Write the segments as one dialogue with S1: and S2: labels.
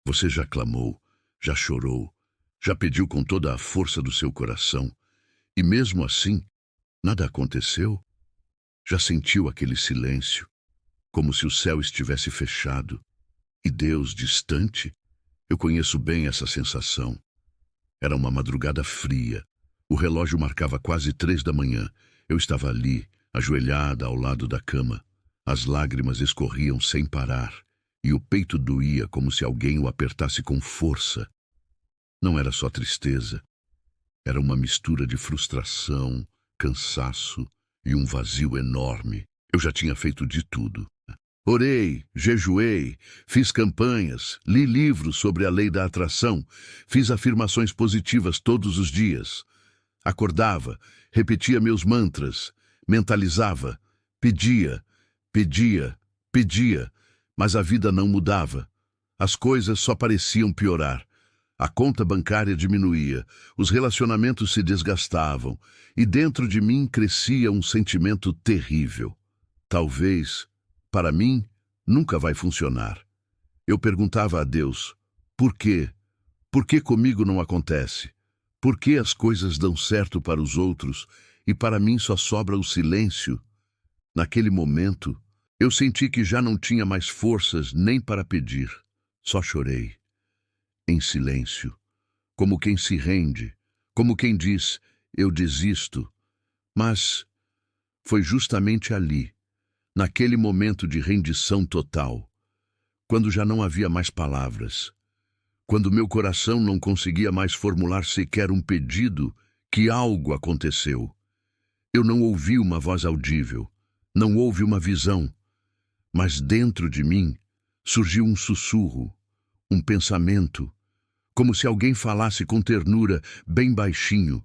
S1: Você já clamou, já chorou, já pediu com toda a força do seu coração, e mesmo assim, nada aconteceu? Já sentiu aquele silêncio, como se o céu estivesse fechado e Deus distante? Eu conheço bem essa sensação. Era uma madrugada fria. O relógio marcava quase 3 da manhã. Eu estava ali, ajoelhada ao lado da cama. As lágrimas escorriam sem parar, e o peito doía como se alguém o apertasse com força. Não era só tristeza. Era uma mistura de frustração, cansaço e um vazio enorme. Eu já tinha feito de tudo. Orei, jejuei, fiz campanhas, li livros sobre a lei da atração, fiz afirmações positivas todos os dias. Acordava, repetia meus mantras, mentalizava, pedia, pedia, pedia, mas a vida não mudava. As coisas só pareciam piorar. A conta bancária diminuía, os relacionamentos se desgastavam, e dentro de mim crescia um sentimento terrível. Talvez, para mim, nunca vai funcionar. Eu perguntava a Deus, por quê? Por que comigo não acontece? Por que as coisas dão certo para os outros e para mim só sobra o silêncio? Naquele momento, eu senti que já não tinha mais forças nem para pedir. Só chorei, em silêncio, como quem se rende, como quem diz, eu desisto. Mas foi justamente ali, naquele momento de rendição total, quando já não havia mais palavras, quando meu coração não conseguia mais formular sequer um pedido, que algo aconteceu. Eu não ouvi uma voz audível, não houve uma visão, mas dentro de mim surgiu um sussurro, um pensamento, como se alguém falasse com ternura, bem baixinho.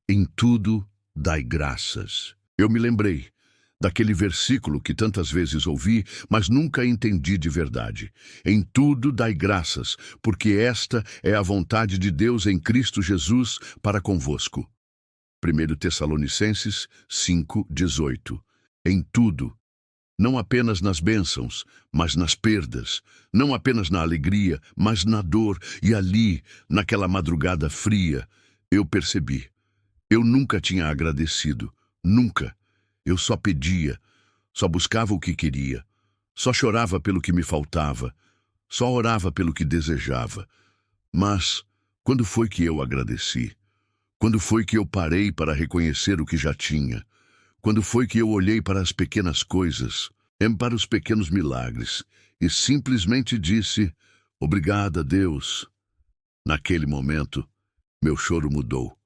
S1: Em tudo, dai graças. Eu me lembrei daquele versículo que tantas vezes ouvi, mas nunca entendi de verdade. Em tudo dai graças, porque esta é a vontade de Deus em Cristo Jesus para convosco. 1 Tessalonicenses 5:18. Em tudo, não apenas nas bênçãos, mas nas perdas, não apenas na alegria, mas na dor, e ali, naquela madrugada fria, eu percebi. Eu nunca tinha agradecido, nunca. Eu só pedia, só buscava o que queria, só chorava pelo que me faltava, só orava pelo que desejava. Mas, quando foi que eu agradeci? Quando foi que eu parei para reconhecer o que já tinha? Quando foi que eu olhei para as pequenas coisas, para os pequenos milagres, e simplesmente disse, obrigada, Deus? Naquele momento, meu choro mudou.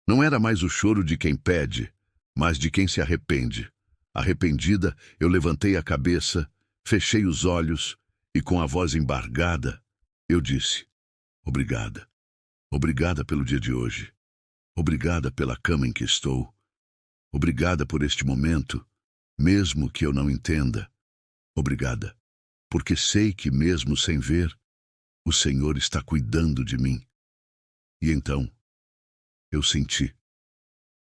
S1: Não era mais o choro de quem pede, mas de quem se arrepende. Arrependida, eu levantei a cabeça, fechei os olhos e, com a voz embargada, eu disse, obrigada. Obrigada pelo dia de hoje. Obrigada pela cama em que estou. Obrigada por este momento, mesmo que eu não entenda. Obrigada, porque sei que mesmo sem ver, o Senhor está cuidando de mim. E então, eu senti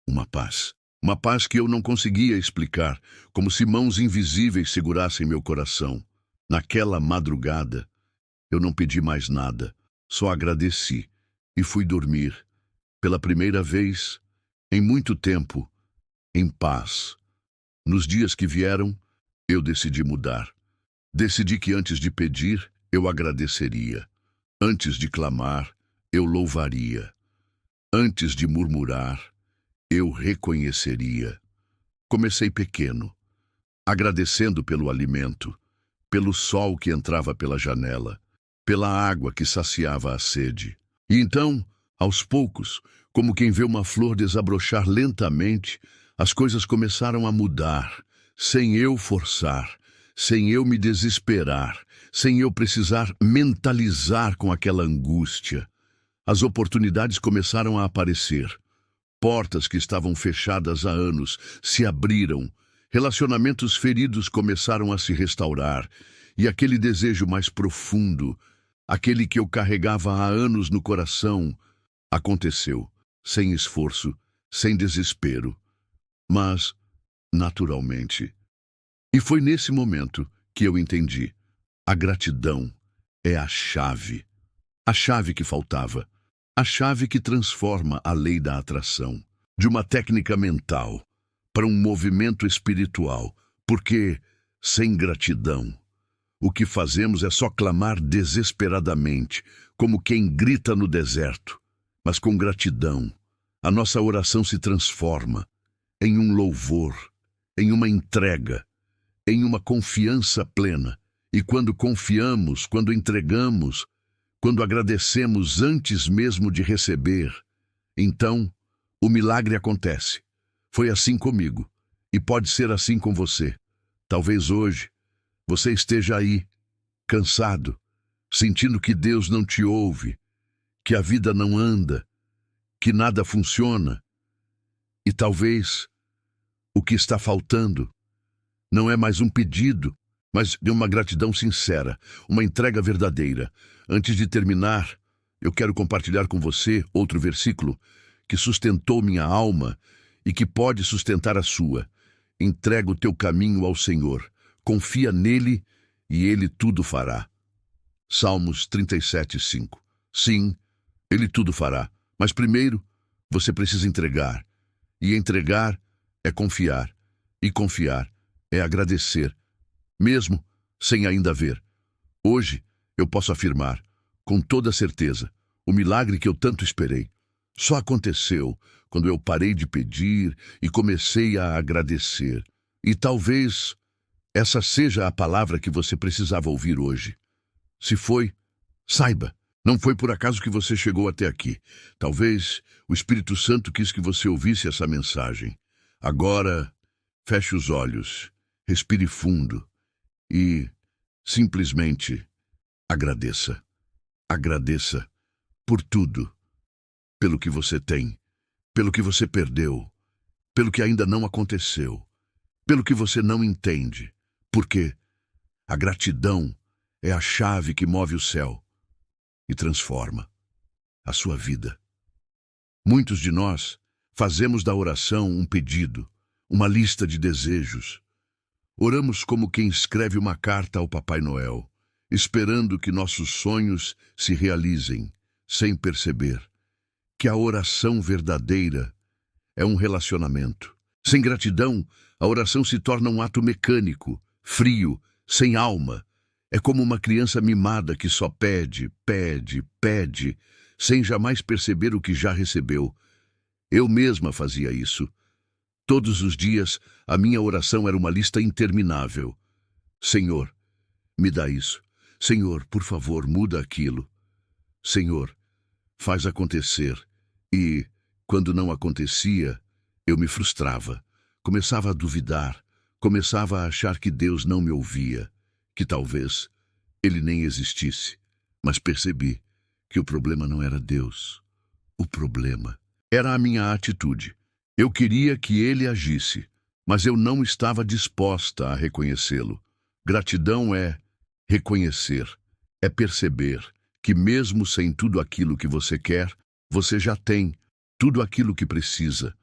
S1: uma paz que eu não conseguia explicar, como se mãos invisíveis segurassem meu coração. Naquela madrugada, eu não pedi mais nada, só agradeci e fui dormir, pela primeira vez, em muito tempo, em paz. Nos dias que vieram, eu decidi mudar. Decidi que antes de pedir, eu agradeceria. Antes de clamar, eu louvaria. Antes de murmurar, eu reconheceria. Comecei pequeno, agradecendo pelo alimento, pelo sol que entrava pela janela, pela água que saciava a sede. E então, aos poucos, como quem vê uma flor desabrochar lentamente, as coisas começaram a mudar, sem eu forçar, sem eu me desesperar, sem eu precisar mentalizar com aquela angústia. As oportunidades começaram a aparecer. Portas que estavam fechadas há anos se abriram, relacionamentos feridos começaram a se restaurar, e aquele desejo mais profundo, aquele que eu carregava há anos no coração, aconteceu, sem esforço, sem desespero, mas naturalmente. E foi nesse momento que eu entendi. A gratidão é a chave que faltava, a chave que transforma a lei da atração de uma técnica mental para um movimento espiritual, porque, sem gratidão, o que fazemos é só clamar desesperadamente, como quem grita no deserto. Mas com gratidão, a nossa oração se transforma em um louvor, em uma entrega, em uma confiança plena. E quando confiamos, quando entregamos, quando agradecemos antes mesmo de receber, então o milagre acontece. Foi assim comigo, e pode ser assim com você. Talvez hoje você esteja aí, cansado, sentindo que Deus não te ouve, que a vida não anda, que nada funciona. E talvez o que está faltando não é mais um pedido, mas de uma gratidão sincera, uma entrega verdadeira. Antes de terminar, eu quero compartilhar com você outro versículo que sustentou minha alma e que pode sustentar a sua. Entrega o teu caminho ao Senhor, confia nele e ele tudo fará. Salmos 37:5. Sim, ele tudo fará, mas primeiro você precisa entregar. E entregar é confiar, e confiar é agradecer, mesmo sem ainda ver. Hoje eu posso afirmar, com toda certeza, o milagre que eu tanto esperei só aconteceu quando eu parei de pedir e comecei a agradecer. E talvez essa seja a palavra que você precisava ouvir hoje. Se foi, saiba, não foi por acaso que você chegou até aqui. Talvez o Espírito Santo quis que você ouvisse essa mensagem. Agora, feche os olhos, respire fundo e simplesmente agradeça. Agradeça por tudo, pelo que você tem, pelo que você perdeu, pelo que ainda não aconteceu, pelo que você não entende, porque a gratidão é a chave que move o céu e transforma a sua vida. Muitos de nós fazemos da oração um pedido, uma lista de desejos. Oramos como quem escreve uma carta ao Papai Noel, esperando que nossos sonhos se realizem, sem perceber que a oração verdadeira é um relacionamento. Sem gratidão, a oração se torna um ato mecânico, frio, sem alma. É como uma criança mimada que só pede, pede, pede, sem jamais perceber o que já recebeu. Eu mesma fazia isso. Todos os dias, a minha oração era uma lista interminável. Senhor, me dá isso. Senhor, por favor, muda aquilo. Senhor, faz acontecer. E, quando não acontecia, eu me frustrava. Começava a duvidar. Começava a achar que Deus não me ouvia, que talvez ele nem existisse. Mas percebi que o problema não era Deus. O problema era a minha atitude. Eu queria que ele agisse, mas eu não estava disposta a reconhecê-lo. Gratidão é reconhecer, é perceber que mesmo sem tudo aquilo que você quer, você já tem tudo aquilo que precisa.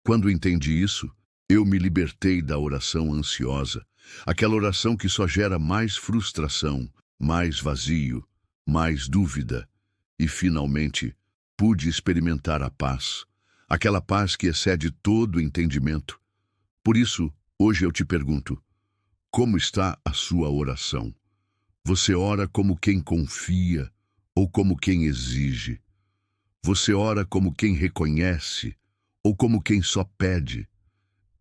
S1: Quando entendi isso, eu me libertei da oração ansiosa, aquela oração que só gera mais frustração, mais vazio, mais dúvida, e finalmente pude experimentar a paz, aquela paz que excede todo entendimento. Por isso, hoje eu te pergunto, como está a sua oração? Você ora como quem confia ou como quem exige? Você ora como quem reconhece ou como quem só pede?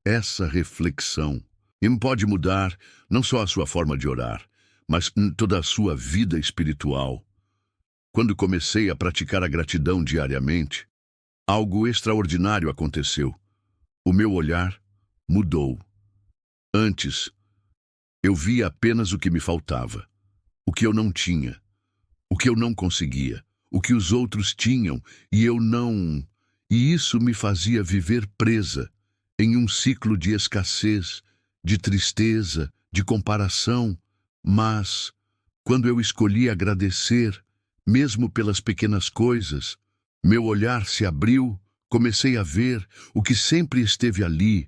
S1: Essa reflexão pode mudar não só a sua forma de orar, mas toda a sua vida espiritual. Quando comecei a praticar a gratidão diariamente, algo extraordinário aconteceu. O meu olhar mudou. Antes, eu via apenas o que me faltava, o que eu não tinha, o que eu não conseguia, o que os outros tinham e eu não. E isso me fazia viver presa em um ciclo de escassez, de tristeza, de comparação. Mas, quando eu escolhi agradecer, mesmo pelas pequenas coisas, meu olhar se abriu, comecei a ver o que sempre esteve ali,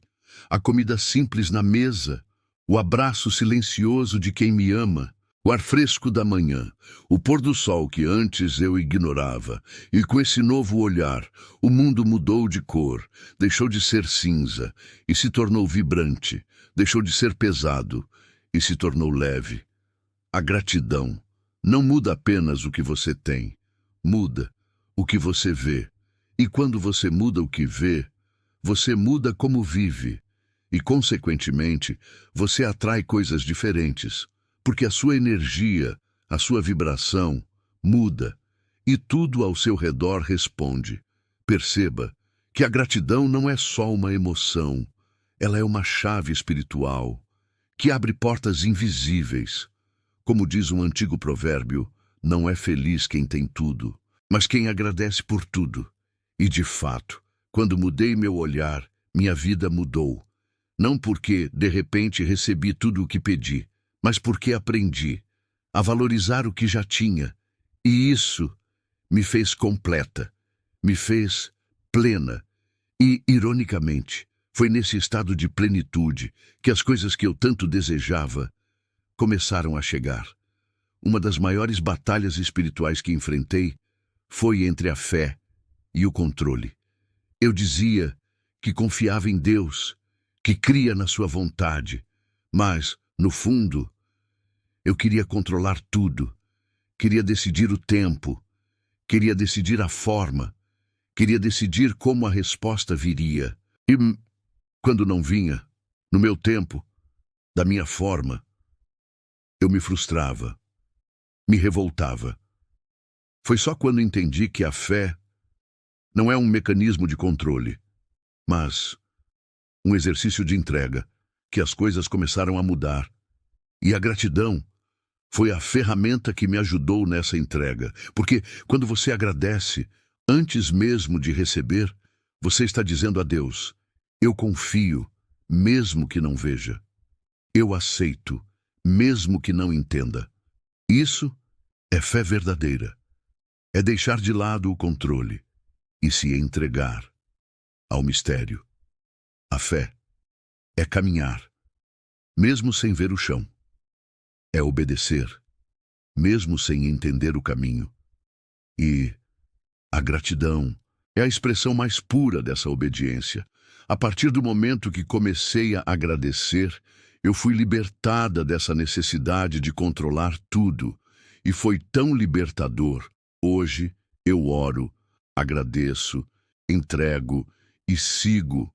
S1: a comida simples na mesa, o abraço silencioso de quem me ama, O ar fresco da manhã, o pôr do sol que antes eu ignorava, e com esse novo olhar, o mundo mudou de cor, deixou de ser cinza e se tornou vibrante, deixou de ser pesado e se tornou leve. A gratidão não muda apenas o que você tem, muda o que você vê. E quando você muda o que vê, você muda como vive. E, consequentemente, você atrai coisas diferentes, porque a sua energia, a sua vibração muda e tudo ao seu redor responde. Perceba que a gratidão não é só uma emoção, ela é uma chave espiritual que abre portas invisíveis. Como diz um antigo provérbio, não é feliz quem tem tudo, mas quem agradece por tudo. E, de fato, quando mudei meu olhar, minha vida mudou. Não porque, de repente, recebi tudo o que pedi, mas porque aprendi a valorizar o que já tinha. E isso me fez completa, me fez plena. E, ironicamente, foi nesse estado de plenitude que as coisas que eu tanto desejava começaram a chegar. Uma das maiores batalhas espirituais que enfrentei foi entre a fé e o controle. Eu dizia que confiava em Deus, que cria na sua vontade, mas, no fundo, eu queria controlar tudo, queria decidir o tempo, queria decidir a forma, queria decidir como a resposta viria. E, quando não vinha, no meu tempo, da minha forma, eu me frustrava, me revoltava. Foi só quando entendi que a fé não é um mecanismo de controle, mas um exercício de entrega, que as coisas começaram a mudar. E a gratidão foi a ferramenta que me ajudou nessa entrega, porque quando você agradece, antes mesmo de receber, você está dizendo a Deus: eu confio, mesmo que não veja. Eu aceito, mesmo que não entenda. Isso é fé verdadeira. É deixar de lado o controle e se entregar ao mistério. A fé é caminhar, mesmo sem ver o chão. É obedecer, mesmo sem entender o caminho. E a gratidão é a expressão mais pura dessa obediência. A partir do momento que comecei a agradecer, eu fui libertada dessa necessidade de controlar tudo. E foi tão libertador. Hoje eu oro, agradeço, entrego e sigo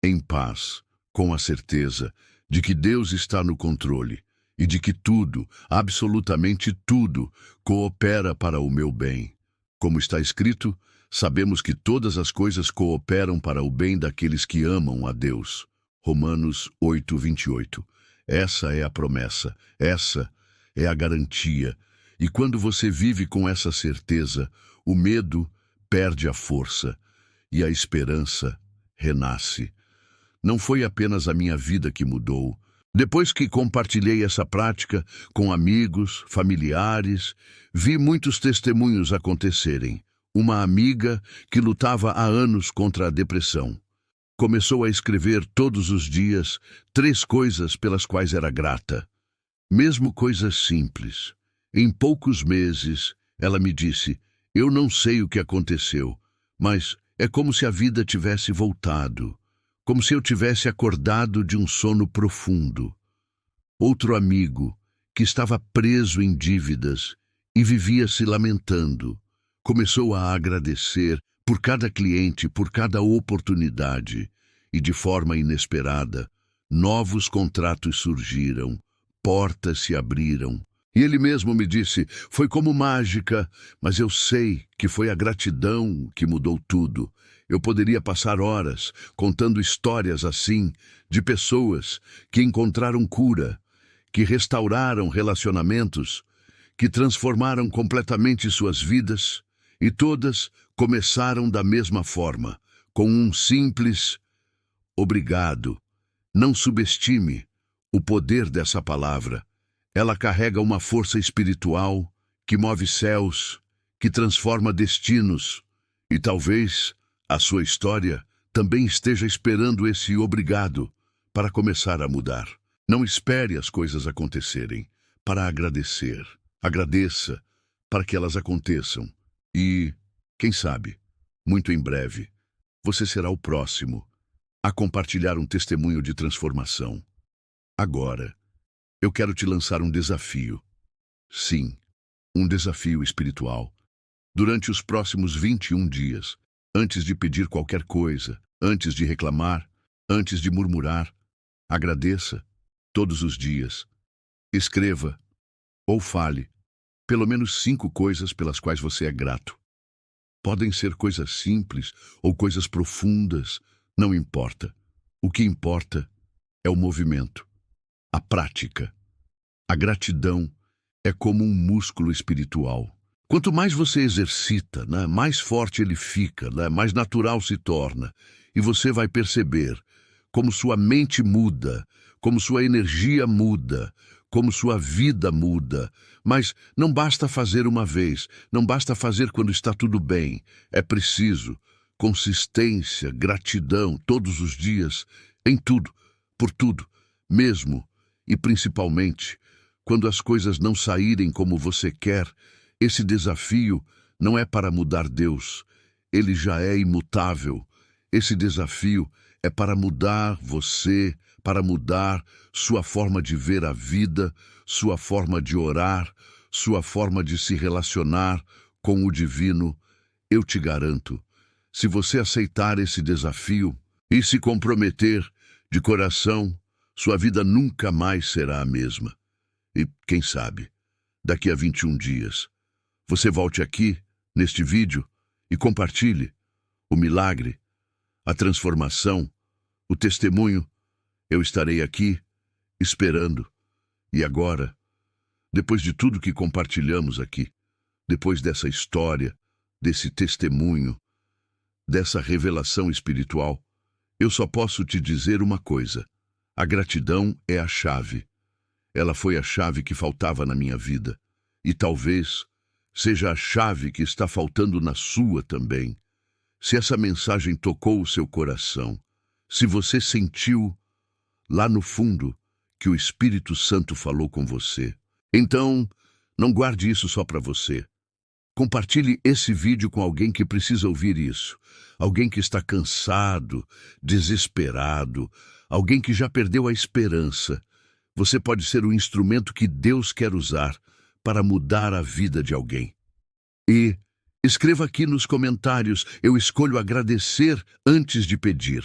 S1: em paz, com a certeza de que Deus está no controle e de que tudo, absolutamente tudo, coopera para o meu bem. Como está escrito, sabemos que todas as coisas cooperam para o bem daqueles que amam a Deus. Romanos 8:28. Essa é a promessa, essa é a garantia. E quando você vive com essa certeza, o medo perde a força e a esperança renasce. Não foi apenas a minha vida que mudou. Depois que compartilhei essa prática com amigos, familiares, vi muitos testemunhos acontecerem. Uma amiga que lutava há anos contra a depressão começou a escrever todos os dias 3 coisas pelas quais era grata, mesmo coisas simples. Em poucos meses, ela me disse: eu não sei o que aconteceu, mas é como se a vida tivesse voltado, como se eu tivesse acordado de um sono profundo. Outro amigo, que estava preso em dívidas e vivia se lamentando, começou a agradecer por cada cliente, por cada oportunidade, e de forma inesperada, novos contratos surgiram, portas se abriram. E ele mesmo me disse: foi como mágica, mas eu sei que foi a gratidão que mudou tudo. Eu poderia passar horas contando histórias assim, de pessoas que encontraram cura, que restauraram relacionamentos, que transformaram completamente suas vidas, e todas começaram da mesma forma, com um simples obrigado. Não subestime o poder dessa palavra. Ela carrega uma força espiritual que move céus, que transforma destinos. E talvez a sua história também esteja esperando esse obrigado para começar a mudar. Não espere as coisas acontecerem. para agradecer. Agradeça para que elas aconteçam. E, quem sabe, muito em breve, você será o próximo a compartilhar um testemunho de transformação. Agora, eu quero te lançar um desafio. Sim, um desafio espiritual. Durante os próximos 21 dias, antes de pedir qualquer coisa, antes de reclamar, antes de murmurar, agradeça todos os dias. Escreva ou fale pelo menos 5 coisas pelas quais você é grato. Podem ser coisas simples ou coisas profundas, não importa. O que importa é o movimento, a prática. A gratidão é como um músculo espiritual. Quanto mais você exercita, mais forte ele fica, mais natural se torna. E você vai perceber como sua mente muda, como sua energia muda, como sua vida muda. Mas não basta fazer uma vez, não basta fazer quando está tudo bem. É preciso consistência, gratidão todos os dias, em tudo, por tudo, mesmo e principalmente quando as coisas não saírem como você quer. Esse desafio não é para mudar Deus, ele já é imutável. Esse desafio é para mudar você, para mudar sua forma de ver a vida, sua forma de orar, sua forma de se relacionar com o divino. Eu te garanto, se você aceitar esse desafio e se comprometer de coração, sua vida nunca mais será a mesma. E, quem sabe, daqui a 21 dias, você volte aqui, neste vídeo, e compartilhe o milagre, a transformação, o testemunho. Eu estarei aqui, esperando. E agora, depois de tudo que compartilhamos aqui, depois dessa história, desse testemunho, dessa revelação espiritual, eu só posso te dizer uma coisa: a gratidão é a chave. Ela foi a chave que faltava na minha vida. E talvez seja a chave que está faltando na sua também. Se essa mensagem tocou o seu coração, se você sentiu lá no fundo que o Espírito Santo falou com você, então não guarde isso só para você. Compartilhe esse vídeo com alguém que precisa ouvir isso. Alguém que está cansado, desesperado, alguém que já perdeu a esperança. Você pode ser o instrumento que Deus quer usar para mudar a vida de alguém. E escreva aqui nos comentários: eu escolho agradecer antes de pedir.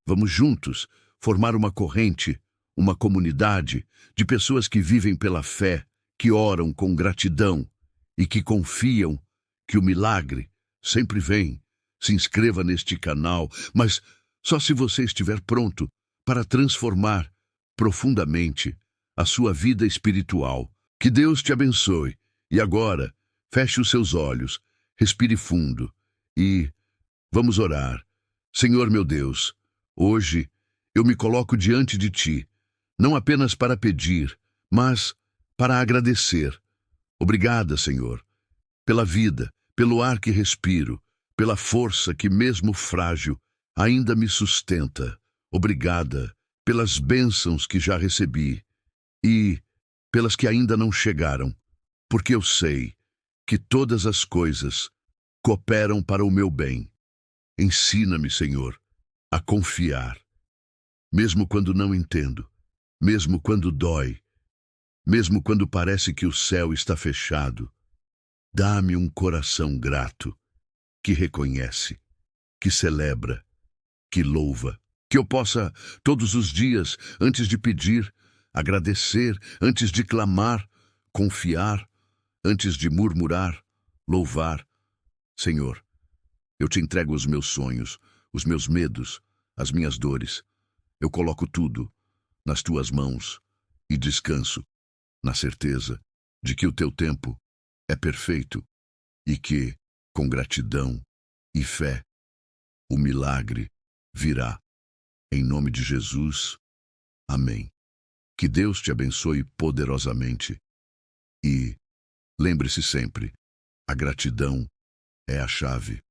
S1: Vamos juntos formar uma corrente, uma comunidade de pessoas que vivem pela fé, que oram com gratidão e que confiam que o milagre sempre vem. Se inscreva neste canal, mas só se você estiver pronto para transformar profundamente a sua vida espiritual. Que Deus te abençoe. E agora, feche os seus olhos, respire fundo e vamos orar. Senhor meu Deus, hoje eu me coloco diante de Ti, não apenas para pedir, mas para agradecer. Obrigada, Senhor, pela vida, pelo ar que respiro, pela força que, mesmo frágil, ainda me sustenta. Obrigada pelas bênçãos que já recebi e pelas que ainda não chegaram, porque eu sei que todas as coisas cooperam para o meu bem. Ensina-me, Senhor, a confiar, mesmo quando não entendo, mesmo quando dói, mesmo quando parece que o céu está fechado. Dá-me um coração grato, que reconhece, que celebra, que louva. Que eu possa, todos os dias, antes de pedir, agradecer, antes de clamar, confiar, antes de murmurar, louvar. Senhor, eu te entrego os meus sonhos, os meus medos, as minhas dores. Eu coloco tudo nas tuas mãos e descanso na certeza de que o teu tempo é perfeito e que, com gratidão e fé, o milagre virá. Em nome de Jesus, amém. Que Deus te abençoe poderosamente. E lembre-se sempre, a gratidão é a chave.